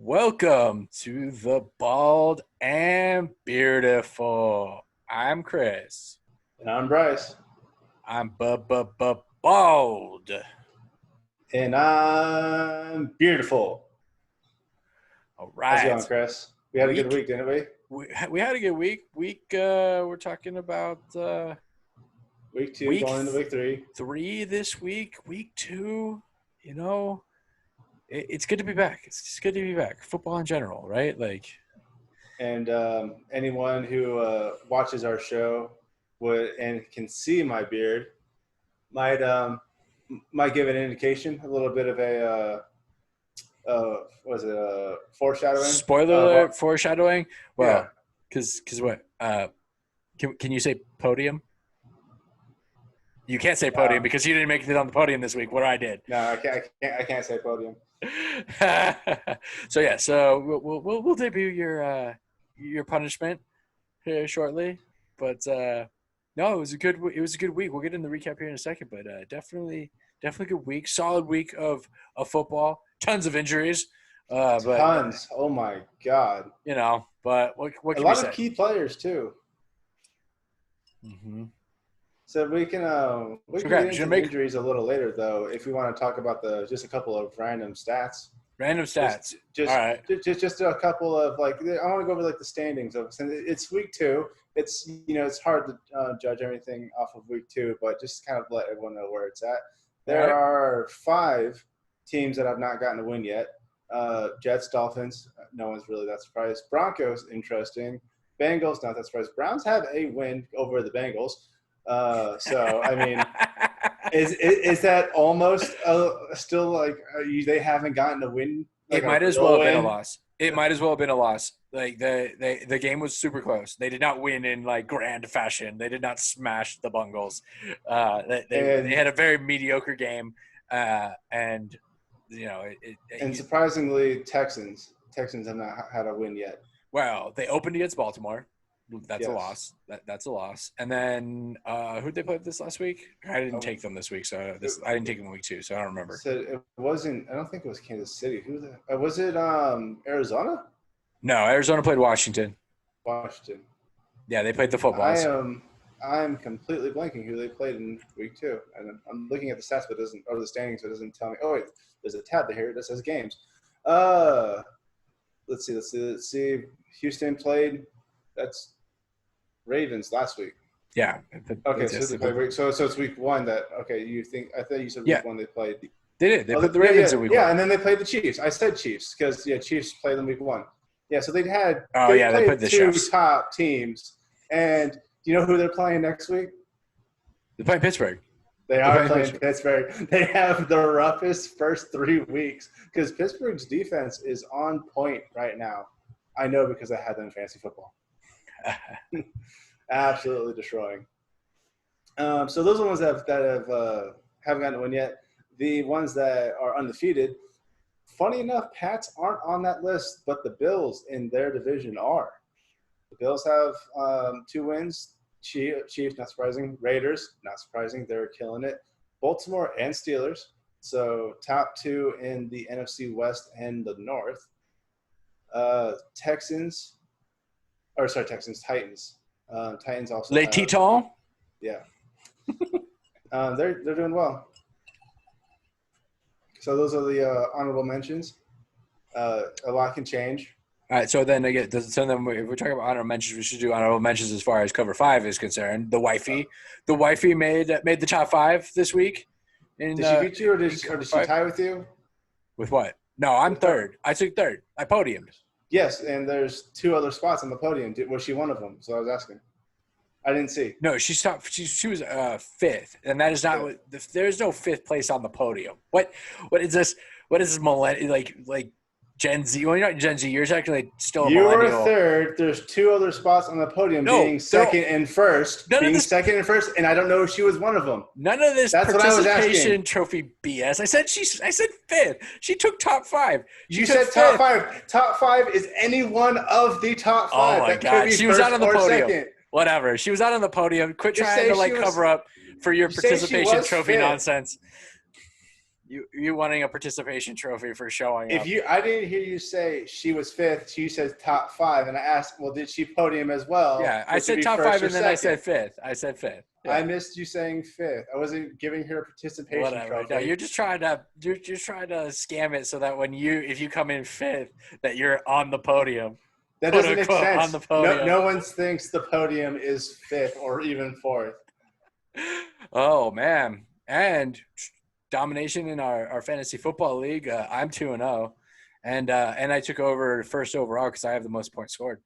Welcome to the Bald and Beardiful. I'm Chris. And I'm Bryce. I'm bald. And I'm beautiful. All How's it right. going, Chris? We had a good week, didn't we? We had a good week. We're talking about week two going into week three. Three this week. Week two, it's good to be back. It's just good to be back. Football in general, right? And anyone who watches our show and can see my beard might give an indication, a little bit of a foreshadowing? Spoiler alert, foreshadowing? Well, because what? Can you say podium? You can't say podium because you didn't make it on the podium this week. What I did. No, I can't say podium. So we'll debut your punishment here shortly, but no, it was a good week. We'll get in the recap here in a second, but definitely good week, solid week of football. Tons of injuries, tons. Oh my god! But what can a lot of key players too. Mm-hmm. So we can get into injuries a little later, though, if we want to talk about just a couple of random stats. Random stats. All right. Just a couple of I want to go over the standings of. It's week two. It's it's hard to judge everything off of week two, but just kind of let everyone know where it's at. There are 5 teams that have not gotten a win yet. Jets, Dolphins, no one's really that surprised. Broncos, interesting. Bengals, not that surprised. Browns have a win over the Bengals. So I mean, is that almost still they haven't gotten a win? It might as well have been a loss. It might as well have been a loss. The game was super close. They did not win in grand fashion. They did not smash the Bungles. They had a very mediocre game, and surprisingly, Texans have not had a win yet. Well, they opened against Baltimore. That's a loss. That's a loss. And then who'd they play this last week? I didn't take them this week, so I didn't take them week 2, so I don't remember. So it wasn't. I don't think it was Kansas City. Was it? Arizona? No, Arizona played Washington. Washington. Yeah, they played the footballs. I'm completely blanking who they played in week 2, and I'm looking at the stats, but the standings, but it doesn't tell me. Oh wait, there's a tab here that says games. Let's see. Houston played. That's Ravens last week. Yeah. Okay, so it's week 1 that. Okay, I thought you said week 1 they played. They did. They put the Ravens in week 1. Yeah, and then they played the Chiefs. I said Chiefs because Chiefs played them week 1. Yeah, so they had. They played the 2 top teams, and do you know who they're playing next week? They're playing Pittsburgh. They are playing Pittsburgh. They have the roughest first 3 weeks because Pittsburgh's defense is on point right now. I know because I had them in fantasy football. Absolutely destroying. So those are the ones that haven't gotten a win yet. The ones that are undefeated, funny enough, Pats aren't on that list, but the Bills in their division are. The Bills have 2 wins. Chiefs, not surprising. Raiders, not surprising. They're killing it. Baltimore and Steelers. So top 2 in the NFC West and the North. Titans. Titans also. Les Titans? Yeah. They're doing well. So those are the honorable mentions. A lot can change. All right, so then if we're talking about honorable mentions, we should do honorable mentions as far as cover 5 is concerned. The wifey made the top 5 this week. Did she beat you, or did she tie with you? With what? No, I'm third. I took third. I podiumed. Yes, and there's 2 other spots on the podium. Was she one of them? So I was asking. I didn't see. No, she stopped. She was 5th, and that is not what. There's no 5th place on the podium. What is this? What is this millennial like Gen Z? Well, you're not Gen Z. You're actually still a millennial. You were third. There's 2 other spots on the podium, being second and first. Second and first, and I don't know if she was one of them. None of this participation trophy BS. I said 5th. She took top 5. You said top 5. Top 5 is any one of the top 5. Oh my god, she was out on the podium. Second. Whatever. She was out on the podium. Quit trying to cover up for your participation trophy 5th. Nonsense. You wanting a participation trophy for showing up. I didn't hear you say she was 5th. She says top 5, and I asked, well, did she podium as well? Yeah, I said top 5, and then I said 5th. Yeah. I missed you saying 5th. I wasn't giving her a participation trophy. No, you're just trying to scam it so that if you come in 5th, that you're on the podium. That doesn't make sense. On the podium. No one thinks the podium is 5th or even 4th. Oh man, and domination in our fantasy football league. I'm 2-0, and I took over first overall because I have the most points scored.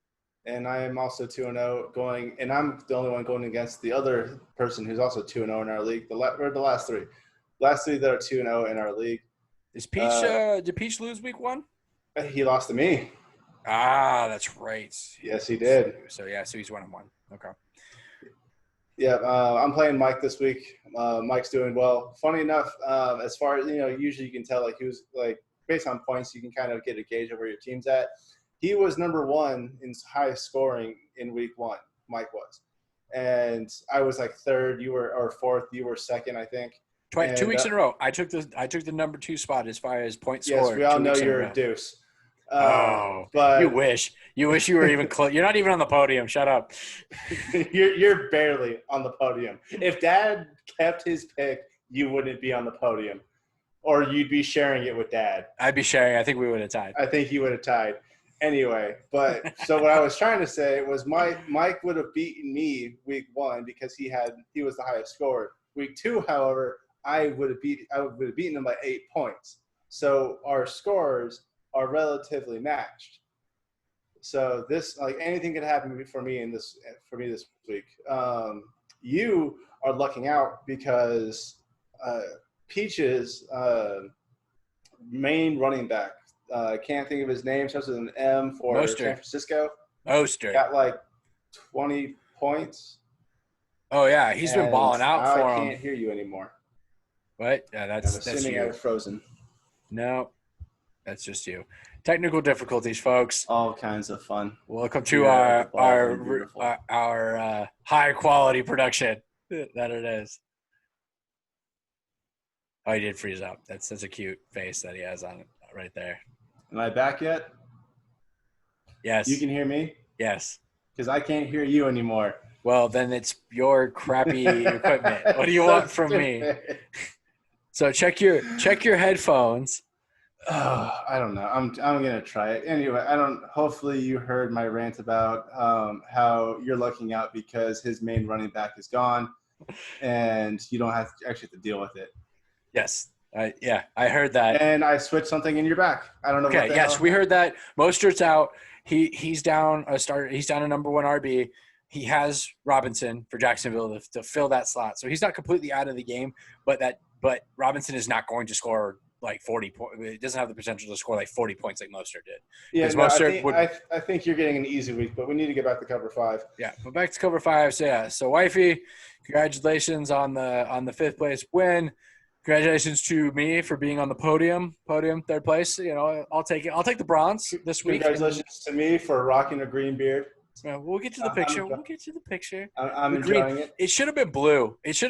And I am also 2-0 going, and I'm the only one going against the other person who's also 2-0 in our league. We're the last three. Last three that are 2-0 in our league. Is Peach? Did Peach lose week 1? He lost to me. Ah, that's right. Yes, he did. So he's 1-1. Okay. Yeah, I'm playing Mike this week. Mike's doing well. Funny enough, as far as usually you can tell who's based on points, you can kind of get a gauge of where your team's at. He was number 1 in highest scoring in week 1. Mike was, and I was 3rd. You were or 4th. You were 2nd, I think. 2 weeks in a row. I took the number 2 spot as far as points scored. Yes, we all know you're a deuce. But you wish you were even close. You're not even on the podium. Shut up. You're barely on the podium. If Dad kept his pick, you wouldn't be on the podium, or you'd be sharing it with Dad. I'd be sharing. I think we would have tied. I think you would have tied. Anyway, so what I was trying to say was Mike would have beaten me week 1 because he was the highest scorer. Week 2, however, I would have beaten him by 8 points. So our scores are relatively matched. So this anything could happen for me this week. You are lucking out because Peach's main running back, I can't think of his name, starts with an M for Mostert. San Francisco. Mostert Got 20 points. Oh yeah, he's been balling out for him. I can't hear you anymore. What? Yeah, that's assuming you. I was frozen. No, that's just you. Technical difficulties, folks. All kinds of fun. Welcome to our high quality production that it is. Oh, he did freeze up. That's a cute face that he has on it right there. Am I back yet? Yes. You can hear me? Yes. Because I can't hear you anymore. Well, then it's your crappy equipment. What do you want from me? So check your headphones. Oh, I don't know. I'm gonna try it anyway. Hopefully you heard my rant about how you're lucking out because his main running back is gone, and you don't have to deal with it. Yes. I heard that. And I switched something in your back. I don't know. Okay. Yes, we heard that. Mostert's out. He's down a starter. He's down a number 1 RB. He has Robinson for Jacksonville to fill that slot. So he's not completely out of the game, but Robinson is not going to score 40 points. It doesn't have the potential to score 40 points like Mostert did. Yeah, I think you're getting an easy week, but we need to get back to cover 5. Yeah, but back to cover 5. So wifey, congratulations on the 5th place win. Congratulations to me for being on the podium, 3rd place. I'll take it. I'll take the bronze this week. Congratulations to me for rocking a green beard. We'll get to the picture. I'm enjoying it. It should have been blue. You should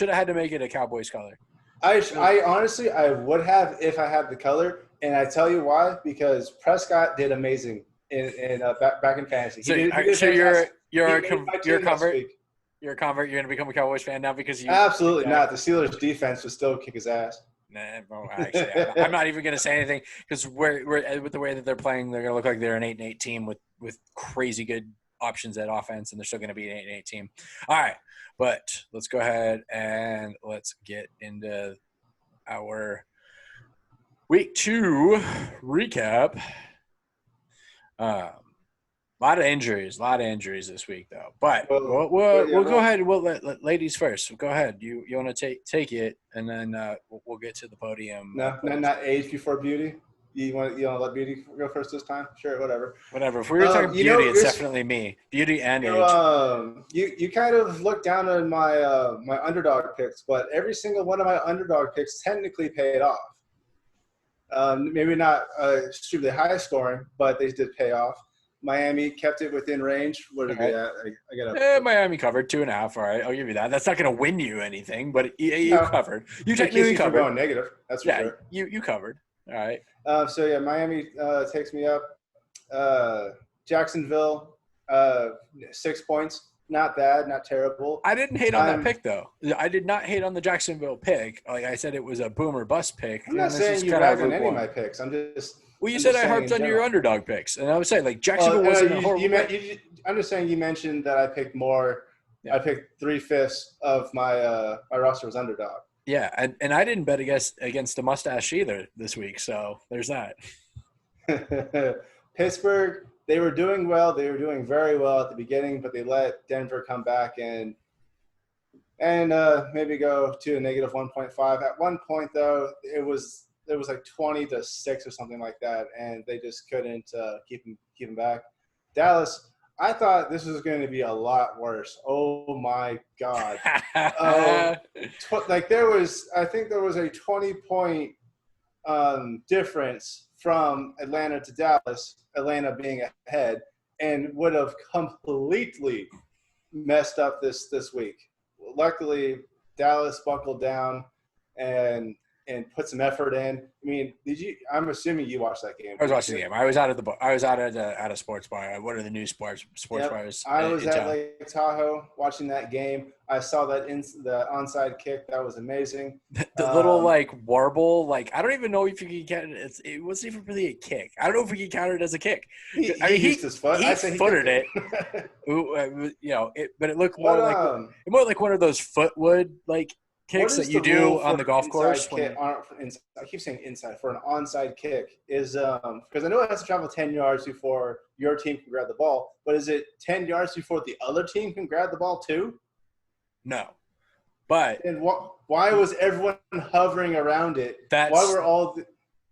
have had to make it a Cowboys color. I honestly would have if I had the color, and I tell you why, because Prescott did amazing in back in fantasy. So you're a convert. You're a convert. You're going to become a Cowboys fan now because you. Absolutely not. The Steelers defense would still kick his ass. Nah, well, actually, I'm not even going to say anything because we're with the way that they're playing, they're going to look like they're an 8-8 team with crazy good options at offense, and they're still going to be an 8-8 team. All right, but let's go ahead and let's get into our week 2 recap. A lot of injuries this week, though. But we'll go ahead. We'll let ladies first. Go ahead. You want to take it, and then we'll get to the podium. No, not age before beauty. You want to let beauty go first this time? Sure, whatever. Whatever. If we were talking beauty, it's definitely me. Beauty and age. You kind of look down on my my underdog picks, but every single one of my underdog picks technically paid off. Maybe not extremely high scoring, but they did pay off. Miami kept it within range. What are they at? I gotta. Miami covered 2.5. All right, I'll give you that. That's not going to win you anything, but you No, covered. You it keeps technically you from covered. going negative. That's for Yeah, sure. you covered. All right. So yeah, Miami takes me up. Jacksonville, 6 points. Not bad, not terrible. I didn't hate on that pick though. I did not hate on the Jacksonville pick. Like I said, it was a boom or bust pick. I'm not saying you ragged on any of my picks. I'm just. Well, you I'm said just I harped on your underdog picks, and I was saying like Jacksonville wasn't a horrible pick. I'm just saying you mentioned that I picked more. Yeah. I picked 3/5 of my my roster was underdog. Yeah, and I didn't bet against the mustache either this week, so there's that. Pittsburgh, they were doing well. They were doing very well at the beginning, but they let Denver come back and maybe go to a negative 1.5. At one point, though, it was like 20-6 or something like that, and they just couldn't keep them back. Dallas, I thought this was going to be a lot worse. Oh my God! Like I think there was a 20-point difference from Atlanta to Dallas. Atlanta being ahead, and would have completely messed up this week. Luckily, Dallas buckled down and put some effort in. I mean, I'm assuming you watched that game. I was watching the game. I was out at a sports bar. What are the new sports bars? I was at Lake Tahoe watching that game. I saw the onside kick. That was amazing. The little like warble, like I don't even know if you can count it. It wasn't even really a kick. I don't know if we can count it as a kick. He used his foot. He footed it. But it looked more like one of those footwood like kicks that you do on the golf course. I keep saying inside for an onside kick is because I know it has to travel 10 yards before your team can grab the ball, but is it 10 yards before the other team can grab the ball too? No, but and why was everyone hovering around it? Why were all?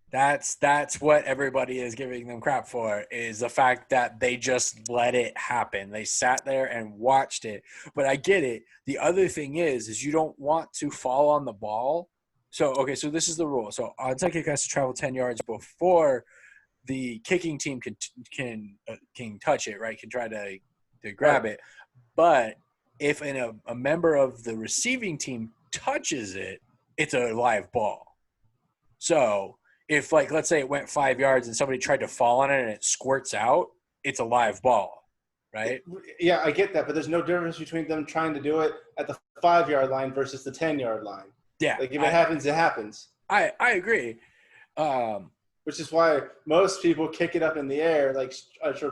That's what everybody is giving them crap for, is the fact that they just let it happen. They sat there and watched it. But I get it. The other thing is you don't want to fall on the ball. So this is the rule. So onside kick has to travel 10 yards before the kicking team can touch it, right? Can try to grab it. But if a member of the receiving team touches it, it's a live ball. So if, like, let's say it went 5 yards and somebody tried to fall on it and it squirts out, it's a live ball, right? Yeah, I get that, but there's no difference between them trying to do it at the 5-yard line versus the 10-yard line. Yeah. Like, if it happens, it happens. I agree. Which is why most people kick it up in the air, like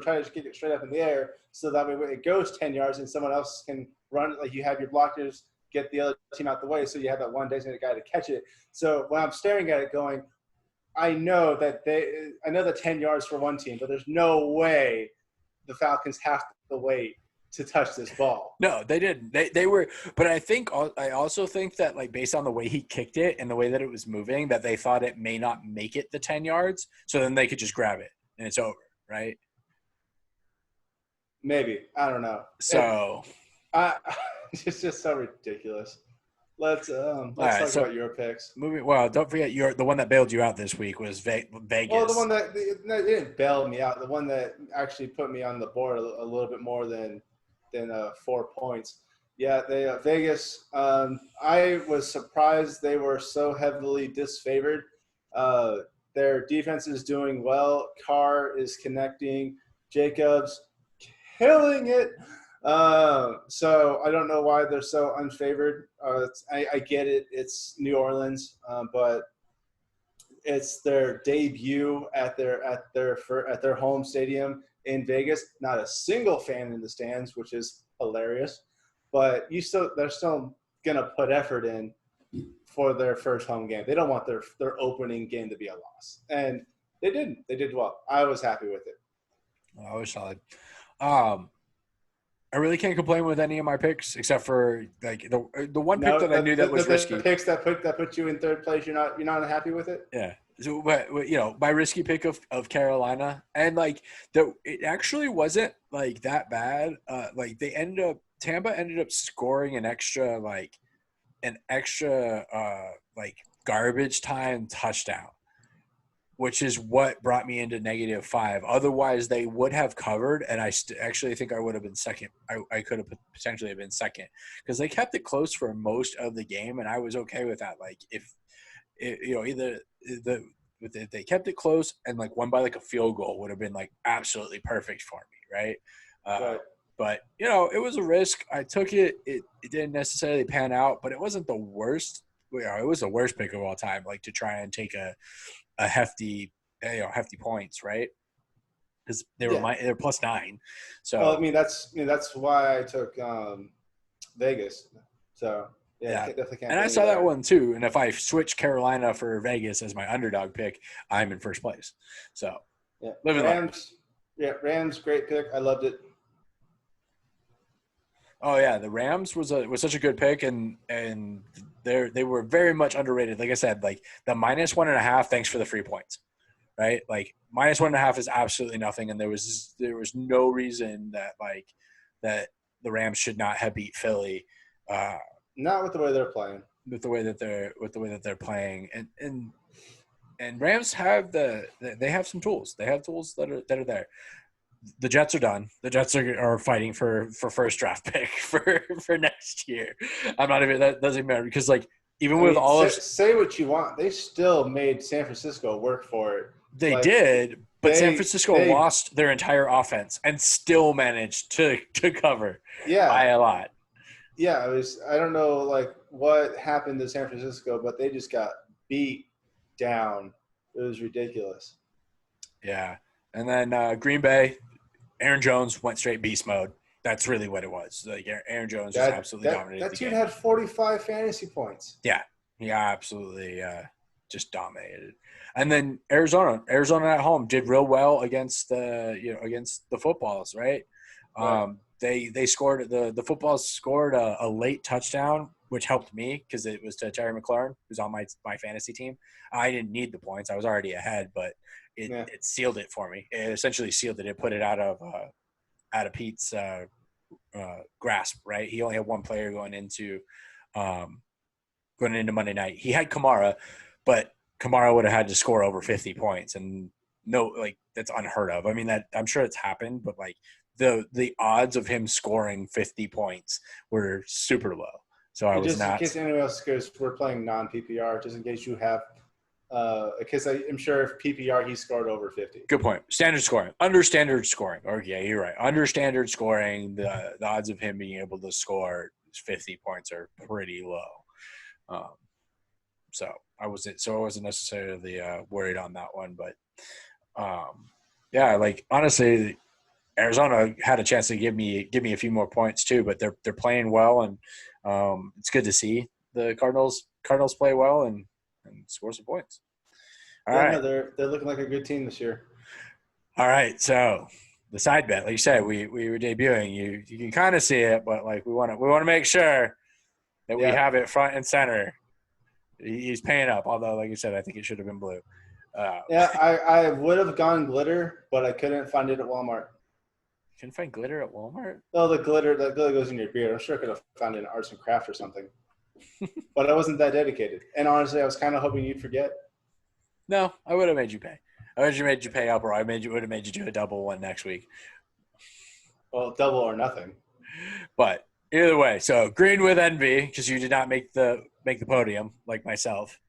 try to kick it straight up in the air, so that way when it goes 10 yards and someone else can run it, like you have your blockers get the other team out the way, so you have that one designated guy to catch it. So when I'm staring at it going, I know that 10 yards for one team, but there's no way the Falcons have to wait to touch this ball. No, they didn't. They were, but I also think that, like, based on the way he kicked it and the way that it was moving, that they thought it may not make it the 10 yards, so then they could just grab it and it's over, right? Maybe. I don't know. So it's just so ridiculous. Let's talk about your picks. Well, don't forget the one that bailed you out this week was Vegas. Well, the one that didn't bail me out. The one that actually put me on the board a little bit more than 4 points. Yeah, Vegas. I was surprised they were so heavily disfavored. Their defense is doing well. Carr is connecting. Jacobs killing it. So I don't know why they're so unfavored. I get it. It's New Orleans, but it's their debut at their home stadium in Vegas. Not a single fan in the stands, which is hilarious. But they're still gonna put effort in for their first home game. They don't want their opening game to be a loss, and they didn't. They did well. I was happy with it. I was solid. I really can't complain with any of my picks except for, like, the one pick that I knew that was risky. The picks that put you in third place, you're not happy with it? Yeah. So, but my risky pick of Carolina, and like it actually wasn't like that bad. Like Tampa ended up scoring an extra like garbage time touchdown. which is what brought me into -5. Otherwise, they would have covered, and I actually think I would have been second. I could have potentially have been second because they kept it close for most of the game, and I was okay with that. Like if either if they kept it close and like won by like a field goal would have been like absolutely perfect for me, right? Right. But it was a risk. I took it. It didn't necessarily pan out, but it wasn't the worst. It was the worst pick of all time. Like to try and take a hefty points, right? Because they're +9. So well, I mean that's why I took Vegas. So yeah, definitely can't. And I saw that one too. And if I switch Carolina for Vegas as my underdog pick, I'm in first place. So yeah, Rams. Rams, great pick. I loved it. Oh yeah, the Rams was such a good pick, and they were very much underrated. Like I said, like the -1.5. Thanks for the free points, right? Like -1.5 is absolutely nothing, and there was no reason that the Rams should not have beat Philly. Not with the way they're playing. With the way that they're playing, and Rams have they have some tools. They have tools that are there. The Jets are done. The Jets are fighting for first draft pick for next year. I'm not even that doesn't matter because like even with all of say what you want, they still made San Francisco work for it. They did, but San Francisco lost their entire offense and still managed to cover by a lot. Yeah, I don't know like what happened to San Francisco, but they just got beat down. It was ridiculous. Yeah. And then Green Bay, Aaron Jones went straight beast mode. That's really what it was. Like Aaron Jones just absolutely dominated that dude had 45 fantasy points. Yeah. Yeah, absolutely just dominated. And then Arizona at home did real well against the footballs, right? They scored the footballs scored a late touchdown, which helped me because it was to Terry McLaurin, who's on my fantasy team. I didn't need the points; I was already ahead, but it sealed it for me. It essentially sealed it. It put it out of Pete's grasp. Right, he only had one player going into Monday night. He had Kamara, but Kamara would have had to score over 50 points, and that's unheard of. I mean, that I'm sure it's happened, but like the odds of him scoring 50 points were super low. So I was not. In case anyone else, because we're playing non-PPR, just in case you have, because I'm sure if PPR he scored over 50. Good point. Standard scoring, under standard scoring. Or yeah, you're right. Under standard scoring, the odds of him being able to score 50 points are pretty low. So I wasn't necessarily worried on that one, but yeah, like honestly, Arizona had a chance to give me a few more points too, but they're playing well, and it's good to see the Cardinals play well and score some points. All right, no, they're looking like a good team this year. All right, so the side bet, like you said, we were debuting. You can kind of see it, but like we want to make sure that we have it front and center. He's paying up, although like you said, I think it should have been blue. I would have gone glitter, but I couldn't find it at Walmart. Couldn't find glitter at Walmart? No, the glitter goes in your beard. I'm sure I could have found it in arts and craft or something. But I wasn't that dedicated. And honestly, I was kind of hoping you'd forget. No, I would have made you pay. I would have made you pay up, or would have made you do a double one next week. Well, double or nothing. But either way, so green with envy because you did not make the podium like myself.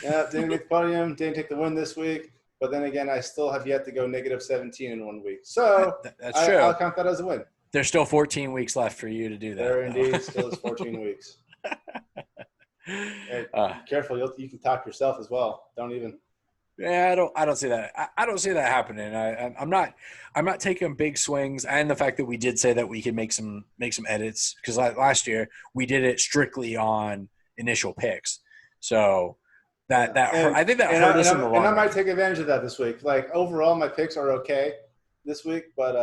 Yeah, didn't make the podium. Didn't take the win this week. But then again, I still have yet to go -17 in 1 week. So that's true. I'll count that as a win. There's still 14 weeks left for you to do that. There indeed still is 14 weeks. Hey, careful, you can talk yourself as well. Don't even. Yeah, I don't see that. I don't see that happening. I'm not taking big swings, and the fact that we did say that we could make some edits because last year we did it strictly on initial picks. So I think that hurt us in the long run. And I might take advantage of that this week. Like overall, my picks are okay this week, but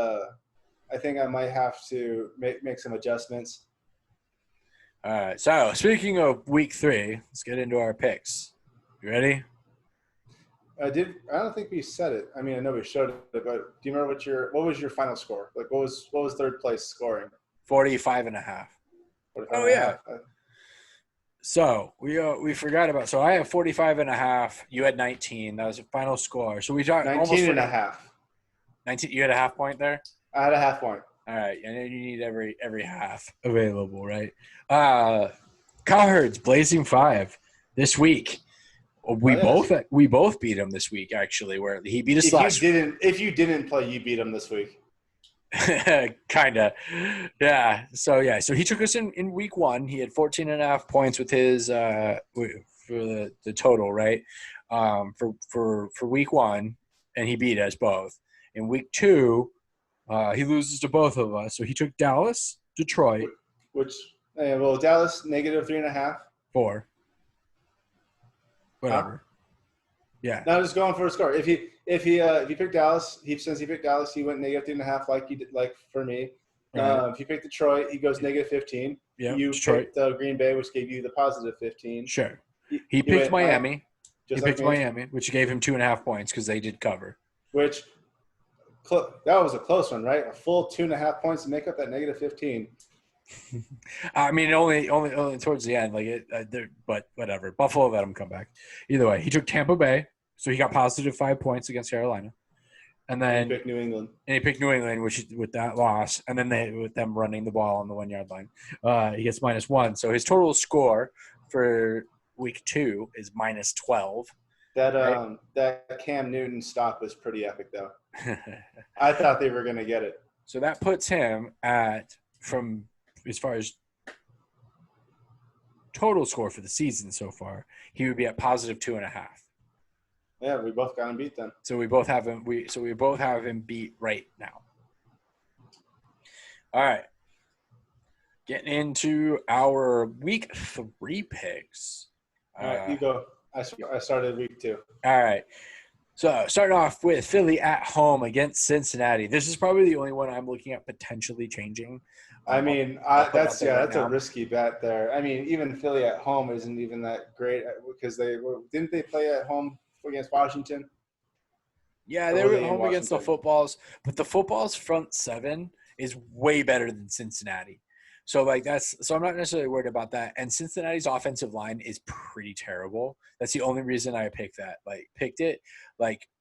I think I might have to make some adjustments. All right. So speaking of week 3, let's get into our picks. You ready? I don't think we said it. I mean, I know we showed it, but do you remember what was your final score? Like, what was third place scoring? 45.5. Oh yeah. So we forgot about. So I have 45.5. You had 19. That was the final score. So we almost 19 and a forgot. half. 19. You had a half point there. I had a half point. All right. I know you need every half available, right? Cowherds Blazing 5 this week. Oh, yes. We both beat him this week, actually, where he beat us If you didn't play, you beat him this week. Kinda. Yeah. So he took us in week 1. He had 14.5 points with his for the total, right? For week 1, and he beat us both. In week 2, he loses to both of us. So he took Dallas, Detroit, Which well, Dallas -3.5. 4. Huh? Whatever. Yeah. No, just going for a score. If he picked Dallas, since he picked Dallas, he went -3.5 like you did, like for me. Right. If you picked Detroit, he goes -15. Yeah. You Detroit. picked Green Bay, which gave you the +15. Sure. He picked Miami. Just like me. Miami, which gave him 2.5 points because they did cover. Which that was a close one, right? A full 2.5 points to make up that -15. I mean, only towards the end, but whatever. Buffalo let him come back. Either way, he took Tampa Bay, so he got +5 points against Carolina, and then he picked New England. And he picked New England, which with that loss, and then with them running the ball on the 1-yard line, he gets -1. So his total score for week 2 is -12. That right? that Cam Newton stop was pretty epic, though. I thought they were going to get it. So that puts him from as far as total score for the season so far, he would be at +2.5. Yeah, we both got him beat then. So we both have him. We both have him beat right now. All right, getting into our week 3 picks. All right, you go. I started week 2. All right. So starting off with Philly at home against Cincinnati. This is probably the only one I'm looking at potentially changing. I mean, that's a risky bet there. I mean, even Philly at home isn't even that great because didn't they play at home against Washington? Yeah, they were at home against the Footballs, but the Footballs front 7 is way better than Cincinnati. So I'm not necessarily worried about that. And Cincinnati's offensive line is pretty terrible. That's the only reason I picked it.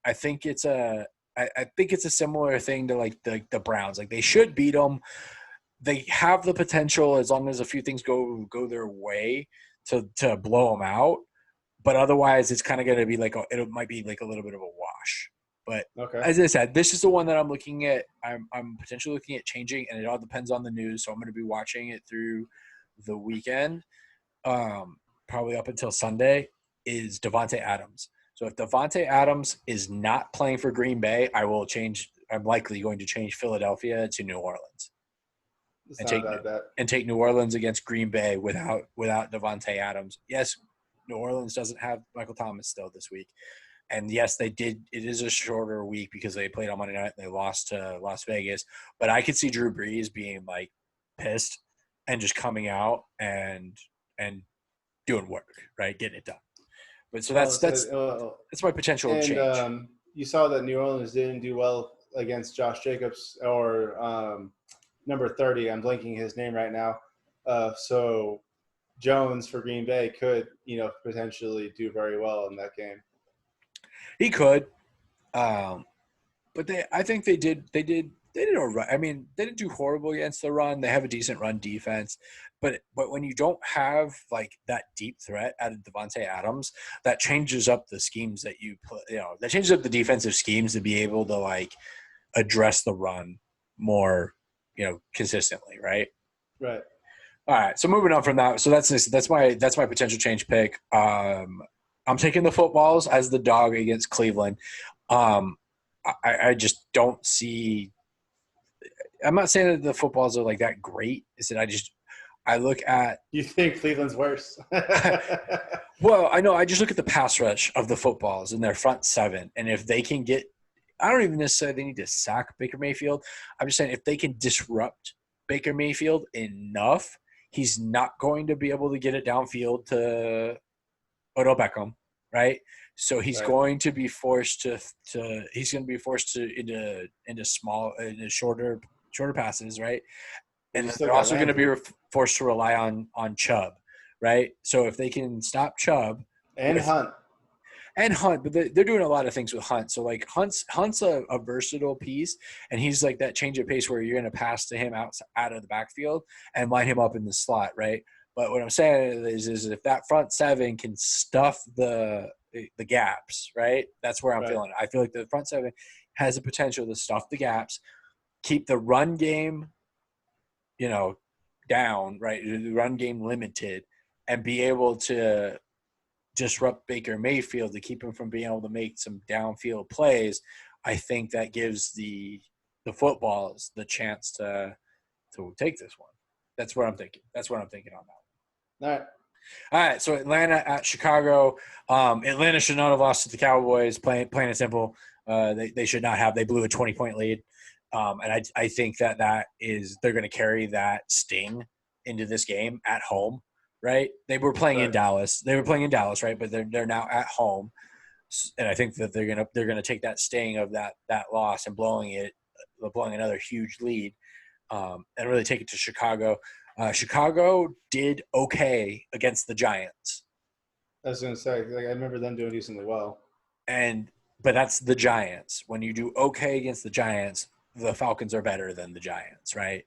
I think it's a similar thing to the Browns. They should beat them. They have the potential as long as a few things go their way to blow them out. But otherwise, it's kind of going to be it might be a little bit of a wash. But As I said, this is the one that I'm looking at. I'm potentially looking at changing, and it all depends on the news. So I'm going to be watching it through the weekend, probably up until Sunday, is Davante Adams. So if Davante Adams is not playing for Green Bay, I'm likely going to change Philadelphia to New Orleans. And take New Orleans against Green Bay without Davante Adams. Yes, New Orleans doesn't have Michael Thomas still this week. And yes, they did. It is a shorter week because they played on Monday night and they lost to Las Vegas. But I could see Drew Brees being pissed and just coming out and doing work, right, getting it done. But so that's my potential change. You saw that New Orleans didn't do well against Josh Jacobs or number 30. I'm blanking his name right now. So Jones for Green Bay could potentially do very well in that game. He could, but I think they did all right. I mean, they didn't do horrible against the run. They have a decent run defense, but when you don't have that deep threat out of Davante Adams, that changes up the schemes that you put. That changes up the defensive schemes to be able to address the run more, consistently, right? Right. All right. So moving on from that, so that's my potential change pick. I'm taking the Footballs as the dog against Cleveland. I just don't see – I'm not saying that the Footballs are that great. It's that I look at – You think Cleveland's worse? Well, I know. I just look at the pass rush of the Footballs and their front 7. And if they can get – I don't even necessarily need to sack Baker Mayfield. I'm just saying if they can disrupt Baker Mayfield enough, he's not going to be able to get it downfield to – Odell Beckham, right? So he's going to be forced to into shorter passes, right? And they're also going to be forced to rely on Chubb, right? So if they can stop Chubb And Hunt. and Hunt, but they're doing a lot of things with Hunt. So like Hunt's a versatile piece, and he's like that change of pace where you're going to pass to him out of the backfield and line him up in the slot, right? But what I'm saying is if that front seven can stuff the gaps, right? That's where I'm feeling it. I feel like the front seven has the potential to stuff the gaps, keep the run game, down, right? The run game limited, and be able to disrupt Baker Mayfield to keep him from being able to make some downfield plays. I think that gives the footballs the chance to take this one. That's what I'm thinking. That's what I'm thinking on that. All right. All right, so Atlanta at Chicago. Atlanta should not have lost to the Cowboys. Plain and simple. They should not have. They blew a 20-point lead, and I think that they're going to carry that sting into this game at home. Right? They were playing in Dallas. They were playing in Dallas, right? But they're now at home, and I think that they're gonna take that sting of that loss and blowing another huge lead, and really take it to Chicago. Chicago did okay against the Giants. I was going to say, I remember them doing decently well. But that's the Giants. When you do okay against the Giants, the Falcons are better than the Giants, right?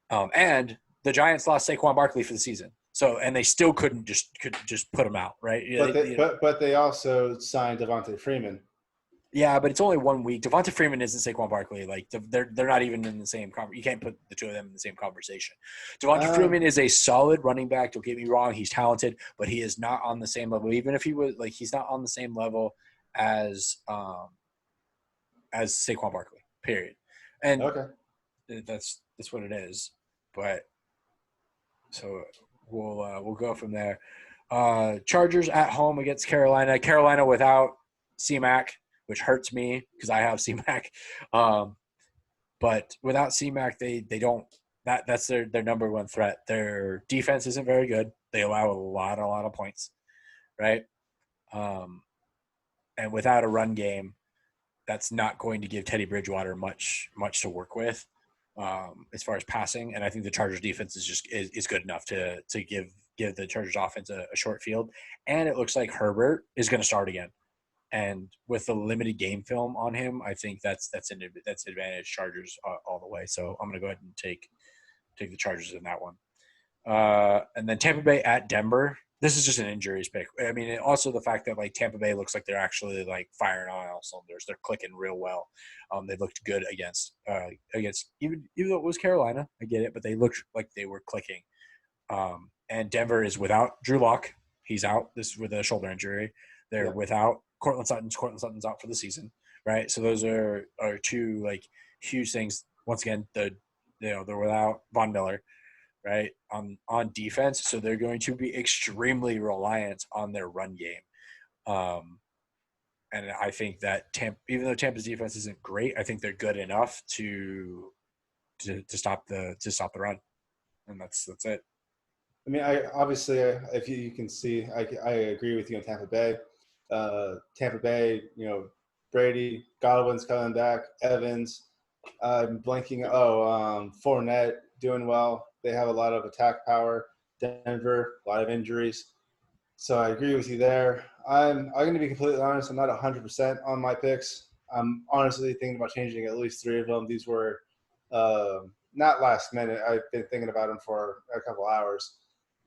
And the Giants lost Saquon Barkley for the season. So, and they still couldn't just put them out, right? But they also signed Devontae Freeman. Yeah, but it's only 1 week. Devonta Freeman isn't Saquon Barkley. Like they're not even in the same conversation. You can't put the two of them in the same conversation. Devonta Freeman is a solid running back. Don't get me wrong; he's talented, but he is not on the same level. Even if he was he's not on the same level as Saquon Barkley. Period. And that's what it is. But so we'll go from there. Chargers at home against Carolina. Carolina without C-Mac, which hurts me because I have C-Mac. But without C-Mac, they don't. That's their number one threat. Their defense isn't very good. They allow a lot of points, right? And without a run game, that's not going to give Teddy Bridgewater much to work with as far as passing. And I think the Chargers defense is good enough to give the Chargers offense a short field. And it looks like Herbert is going to start again. And with the limited game film on him, I think that's advantage Chargers all the way. So I'm going to go ahead and take the Chargers in that one. And then Tampa Bay at Denver. This is just an injuries pick. I mean, also the fact that Tampa Bay looks like they're actually firing on all cylinders. They're clicking real well. They looked good against even though it was Carolina. I get it, but they looked like they were clicking. And Denver is without Drew Lock. He's out. This is with a shoulder injury. They're without Cortland Sutton. Cortland Sutton's out for the season, right? So those are two huge things. Once again, they're without Von Miller, right, on defense. So they're going to be extremely reliant on their run game. And I think that even though Tampa's defense isn't great, I think they're good enough to stop the run, and that's it. I mean, if you can see, I agree with you on Tampa Bay. Tampa Bay, Brady, Godwin's coming back, Evans. I'm blanking. Fournette doing well. They have a lot of attack power. Denver, a lot of injuries. So I agree with you there. I'm going to be completely honest. I'm not 100% on my picks. I'm honestly thinking about changing at least 3 of them. These were not last minute. I've been thinking about them for a couple hours,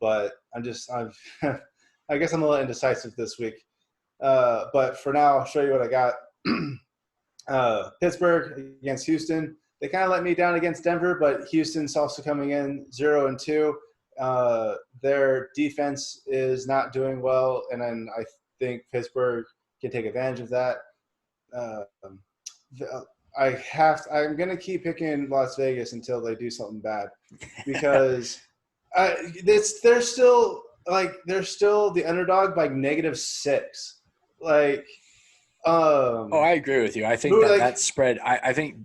but I guess I'm a little indecisive this week. But for now, I'll show you what I got. Pittsburgh against Houston. They kind of let me down against Denver, but Houston's also coming in 0-2. Their defense is not doing well, and then I think Pittsburgh can take advantage of that. I'm going to keep picking Las Vegas until they do something bad, because they're still the underdog by -6. I agree with you. I think that spread. I think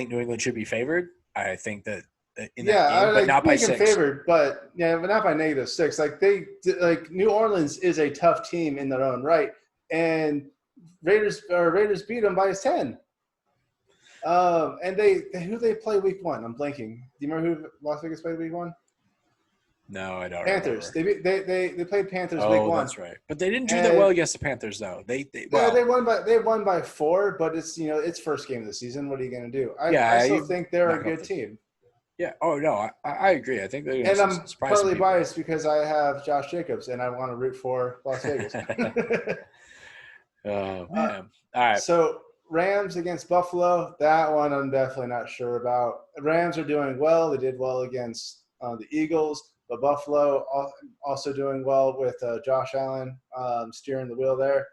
New England should be favored. I think that in that game, but not by 6. Favored, but not by -6. New Orleans is a tough team in their own right, and Raiders beat them by 10. And who they play week 1? I'm blanking. Do you remember who Las Vegas played week 1? No, I don't Panthers. remember. They played Panthers week Oh, one. that's right. But they didn't do that And well against the Panthers, though. They won by 4, but it's first game of the season. What are you going to do? I yeah, still you think they're a knock off good the team. yeah. Oh no, I agree. I think they're going And to I'm surprise some partly people. biased because I have Josh Jacobs and I want to root for Las Vegas. Oh man! All right. So Rams against Buffalo, that one I'm definitely not sure about. Rams are doing well. They did well against the Eagles, but Buffalo also doing well with Josh Allen steering the wheel there.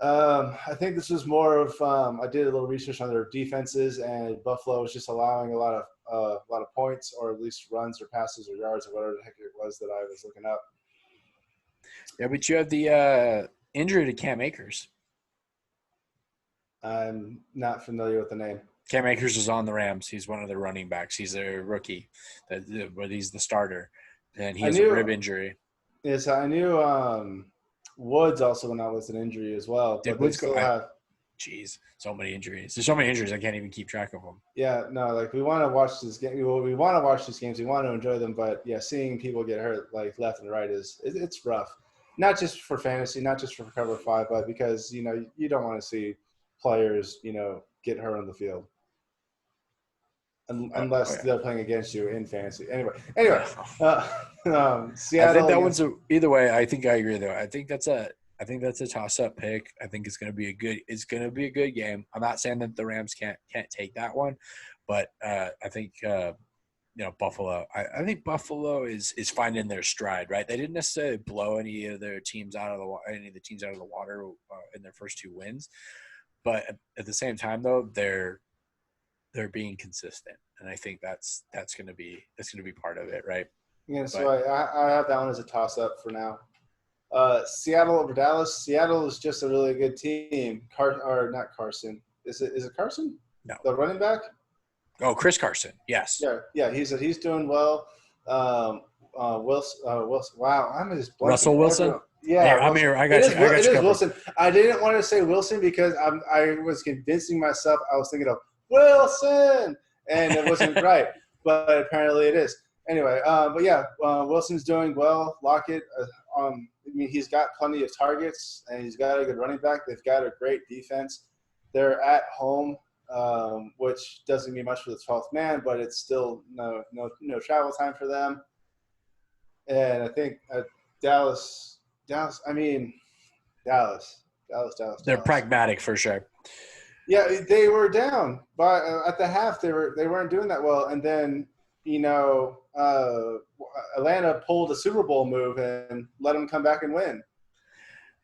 I think this was more of I did a little research on their defenses, and Buffalo was just allowing a lot of points, or at least runs or passes or yards or whatever the heck it was that I was looking up. Yeah, but you have the injury to Cam Akers. I'm not familiar with the name. Cam Akers is on the Rams. He's one of the running backs. He's a rookie, but he's the starter, and he has a rib injury. Yes, I knew Woods also went out with an injury as well. Did but Woods they still have? Jeez, so many injuries. There's so many injuries I can't even keep track of them. Yeah, no, like we want to watch this game. We want to watch these games. We want to enjoy them, but yeah, seeing people get hurt like left and right it's rough. Not just for fantasy, not just for Cover 5, but because you don't want to see players get hurt on the field unless they're playing against you in fantasy. Anyway, Seattle. I think that one's either way. I think I agree though. I think that's a toss-up pick. I think it's going to be a good game. I'm not saying that the Rams can't take that one, but I think Buffalo. I think Buffalo is finding their stride. Right, they didn't necessarily blow any of the teams out of the water in their first 2 wins, but at the same time though they're being consistent, and I think that's going to be part of it, right? Yeah, so I have that one as a toss-up for now. Seattle over Dallas. Seattle is just a really good team. Not Carson. Is it Carson? No. The running back? Oh, Chris Carson. Yes. Yeah. He's doing well. Wilson. Wow, I'm just blanking. Russell Wilson. Yeah, I'm here. I got you. It is Wilson. I didn't want to say Wilson because I was convincing myself. I was thinking of Wilson, and it wasn't right, but apparently it is. Anyway, but yeah, Wilson's doing well. Lockett, he's got plenty of targets, and he's got a good running back. They've got a great defense. They're at home, which doesn't mean much for the 12th man, but it's still no travel time for them. And I think Dallas. They're pragmatic for sure. Yeah, they were down, but at the half they weren't doing that well, and then Atlanta pulled a Super Bowl move and let them come back and win.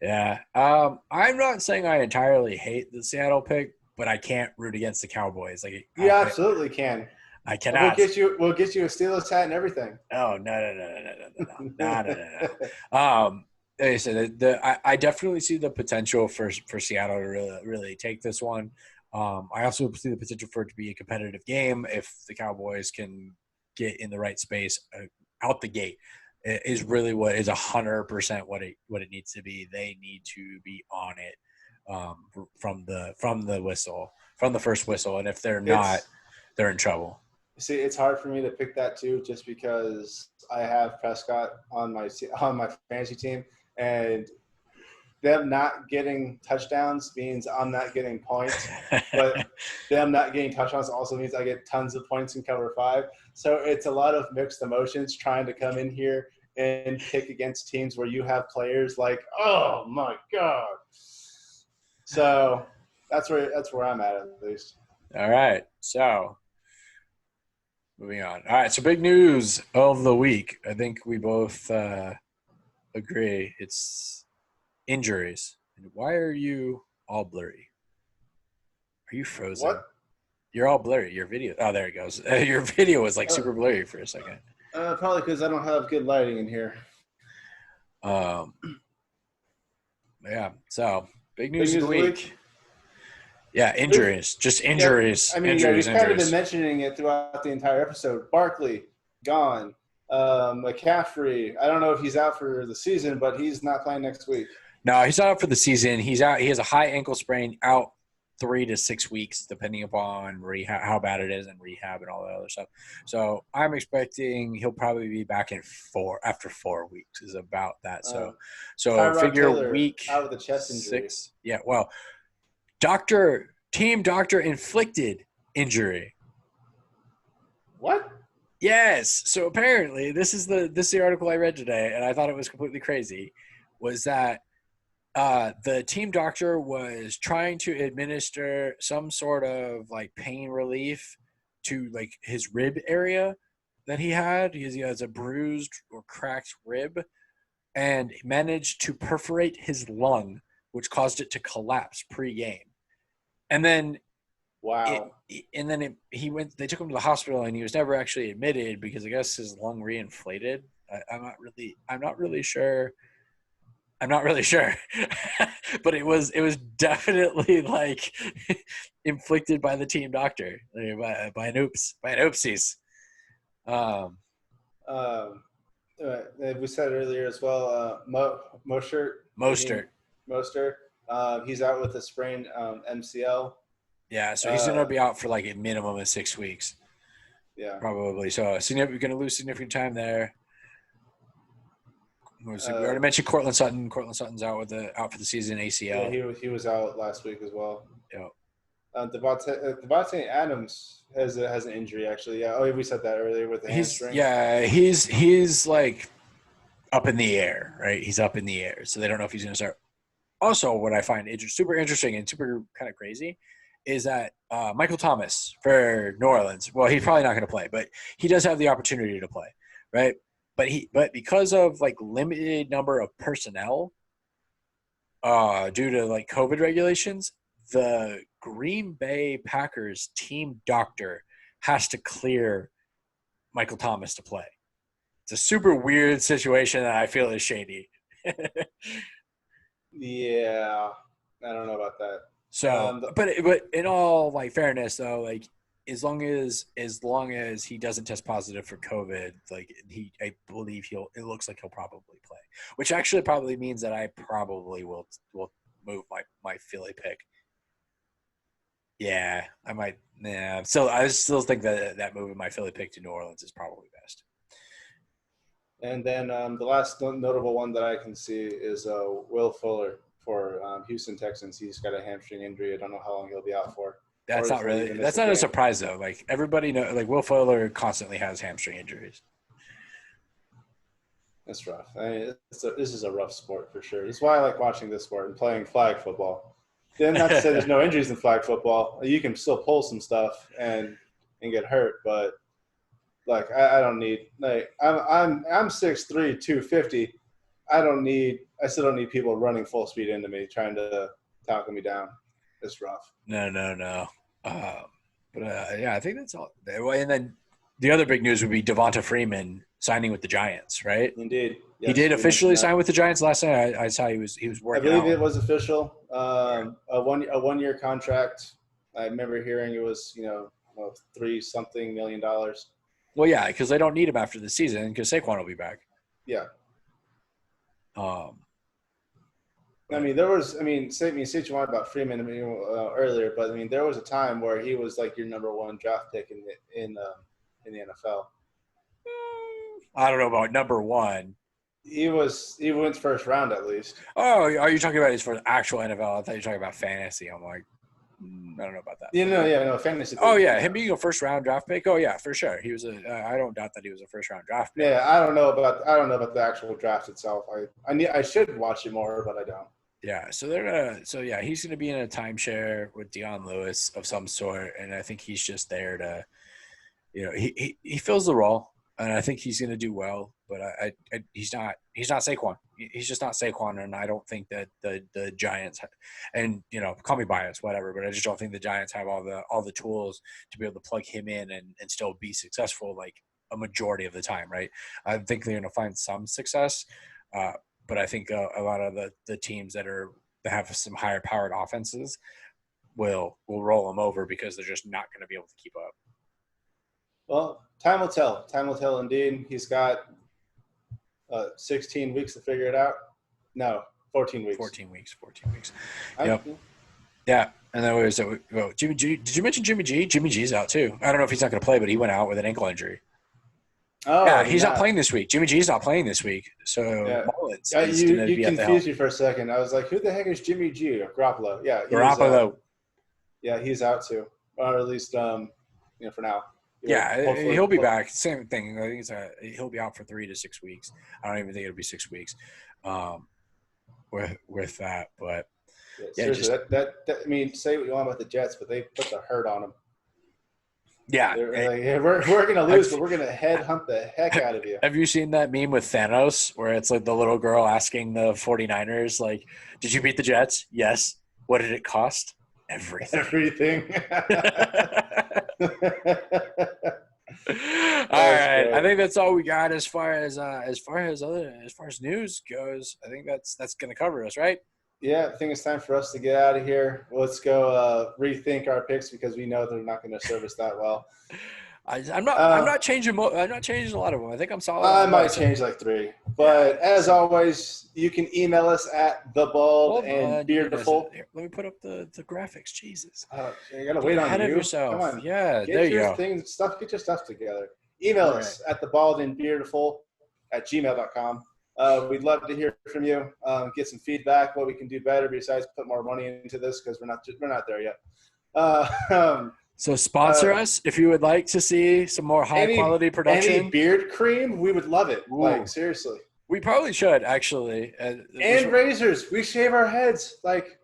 Yeah, I'm not saying I entirely hate the Seattle pick, but I can't root against the Cowboys. Like you absolutely can. I cannot. We'll get you a Steelers hat and everything. Oh no. Like I said, I definitely see the potential for Seattle to really take this one. I also see the potential for it to be a competitive game if the Cowboys can get in the right space out the gate. It is really what is 100% what it needs to be. They need to be on it from the whistle, from the first whistle, and if they're not, they're in trouble. See, it's hard for me to pick that too, just because I have Prescott on my fantasy team, and them not getting touchdowns means I'm not getting points, but them not getting touchdowns also means I get tons of points in Cover 5. So it's a lot of mixed emotions trying to come in here and pick against teams where you have players like, oh my God. So that's where I'm at least. All right. So moving on. All right. So big news of the week. I think we both agree. It's injuries. And why are you all blurry? Are you frozen? What? You're all blurry. Your video. Oh, there it goes. Your video was like super blurry for a second. Probably because I don't have good lighting in here. Yeah. So big news of the week. Yeah, injuries. Just injuries. Yeah, we've kind of been mentioning it throughout the entire episode. Barkley, gone. McCaffrey, I don't know if he's out for the season, but he's not playing next week. No, he's not out for the season. He's out. He has a high ankle sprain, out 3 to 6 weeks, depending upon rehab, how bad it is, and rehab and all that other stuff. So I'm expecting he'll probably be back in after 4 weeks is about that. So Tyrod figure Taylor week out with a chest injury. 6. Yeah, well, team doctor inflicted injury. What? Yes. So apparently, this is the article I read today, and I thought it was completely crazy. Was that the team doctor was trying to administer some sort of like pain relief to like his rib area that he had. He has a bruised or cracked rib, and managed to perforate his lung, which caused it to collapse pre-game. And then Wow. he went. They took him to the hospital, and he was never actually admitted because I guess his lung reinflated. I'm not really sure. But it was definitely like inflicted by the team doctor, by an oopsies. We said earlier as well. Mostert. He's out with a sprained MCL. Yeah, so he's gonna be out for like a minimum of 6 weeks. Yeah, probably. So we're gonna lose significant time there. We already mentioned Cortland Sutton. Cortland Sutton's out for the season, ACL. Yeah, he was out last week as well. Yeah. Devontae Adams has an injury actually. Yeah. Oh, we said that earlier with the hamstring. Yeah, he's like up in the air, right? He's up in the air, so they don't know if he's going to start. Also, what I find super interesting and super kind of crazy is that Michael Thomas for New Orleans. Well, he's probably not going to play, but he does have the opportunity to play, right? But because of like limited number of personnel, due to like COVID regulations, the Green Bay Packers team doctor has to clear Michael Thomas to play. It's a super weird situation that I feel is shady. Yeah, I don't know about that. So, but in all like fairness, though, like as long as he doesn't test positive for COVID, like I believe it looks like he'll probably play, which actually probably means that I probably will move my Philly pick. Yeah, I might. Yeah, I still think that moving my Philly pick to New Orleans is probably best. And then the last notable one that I can see is Will Fuller for Houston Texans. He's got a hamstring injury. I don't know how long he'll be out for. That's not really. That's not a surprise though. Like everybody know, like Will Fuller constantly has hamstring injuries. That's rough. I mean, this is a rough sport for sure. That's why I like watching this sport and playing flag football. Then not to say there's no injuries in flag football. You can still pull some stuff and get hurt, but like I don't need like I'm 6'3", 250. I still don't need people running full speed into me trying to tackle me down. It's rough. No. But yeah, I think that's all. And then the other big news would be Devonta Freeman signing with the Giants, right? Indeed. Yes, he did officially sign with the Giants last night. I saw he was working. I believe it was official. A 1 year contract. I remember hearing it was $3-something million. Well, yeah, because they don't need him after the season because Saquon will be back. Yeah. I mean, say what you want about Freeman earlier, but I mean, there was a time where he was like your number one draft pick in the NFL. I don't know about number one. He went first round at least. Oh, are you talking about his for actual NFL? I thought you were talking about fantasy. I'm like, I don't know about that. No, fantasy. Oh yeah, him being a first round draft pick. Oh yeah, for sure. He was I don't doubt that he was a first round draft pick. Yeah, I don't know about the actual draft itself. I should watch it more, but I don't. Yeah, so he's gonna be in a timeshare with Dion Lewis of some sort, and I think he's just there to, he fills the role, and I think he's gonna do well. But he's not Saquon. He's just not Saquon, and I don't think that the Giants and call me biased, whatever, but I just don't think the Giants have all the tools to be able to plug him in and still be successful like a majority of the time, right? I think they're gonna find some success. But I think a lot of the teams that have some higher powered offenses will roll them over because they're just not going to be able to keep up. Well, time will tell. Time will tell indeed. He's got 16 weeks to figure it out. No, 14 weeks. 14 weeks. Yep. Yeah. And then was Jimmy G. Did you mention Jimmy G? Jimmy G's out too. I don't know if he's not going to play, but he went out with an ankle injury. Oh, Yeah, he's not playing this week. Jimmy G's not playing this week. So Yeah. Mullins is you going to be at the confused helm. me for a second. I was like, who the heck is Jimmy G? Or Garoppolo. Yeah, Garoppolo. He's out too, or at least for now. Yeah, he'll be back. Same thing. I think he'll be out for 3 to 6 weeks. I don't even think it'll be 6 weeks with that. But seriously, that I mean, say what you want about the Jets, but they put the hurt on them. Yeah, we're going to lose, but we're going to headhunt the heck out of you. Have you seen that meme with Thanos where it's like the little girl asking the 49ers, like, did you beat the Jets? Yes. What did it cost? Everything. All right. I think that's all we got as far as news goes. I think that's going to cover us, right? Yeah, I think it's time for us to get out of here. Let's go rethink our picks because we know they're not going to serve us that well. I'm not changing. I'm not changing a lot of them. I think I'm solid. I might change like 3, but as always, you can email us at thebaldandbeardiful. Let me put up the graphics. Jesus, you gotta wait on ahead you. of yourself. Come on. Yeah, get there you go. Get your stuff together. Email us at thebaldandbeardiful@gmail.com. We'd love to hear from you. Get some feedback. What we can do better besides put more money into this because we're not there yet. So sponsor us if you would like to see some more high-quality production. Any beard cream, we would love it. Ooh. Like, seriously. We probably should, actually. And razors. We shave our heads. Like,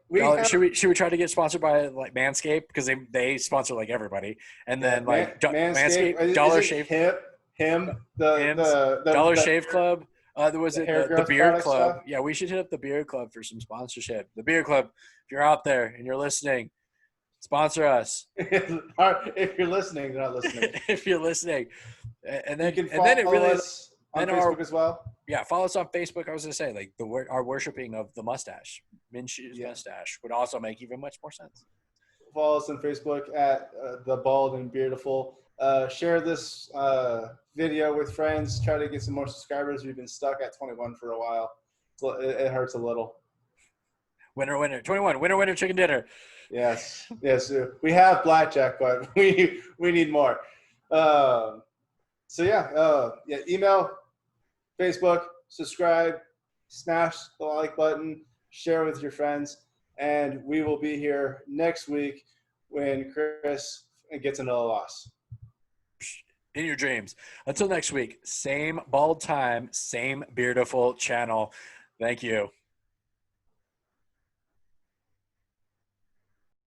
should we try to get sponsored by, like, Manscaped? Because they sponsor, like, everybody. And then, Manscaped, Dollar Shave Dollar Shave Club. The Beard Club? Stuff? Yeah, we should hit up the Beard Club for some sponsorship. The Beard Club, if you're out there and you're listening, sponsor us. If you're listening, they're not listening. If you're listening, and then you can follow us on Facebook as well. Yeah, follow us on Facebook. I was gonna say, like, our worshiping of the mustache, Minshew's mustache, would also make even much more sense. Follow us on Facebook at the Bald and Beardiful. Share this video with friends. Try to get some more subscribers. We've been stuck at 21 for a while. It hurts a little. Winner, 21. Winner, chicken dinner. Yes. We have blackjack, but we need more. Email, Facebook, subscribe, smash the like button, share with your friends, and we will be here next week when Chris gets another loss. In your dreams. Until next week, same bald time, same Beardiful channel. Thank you.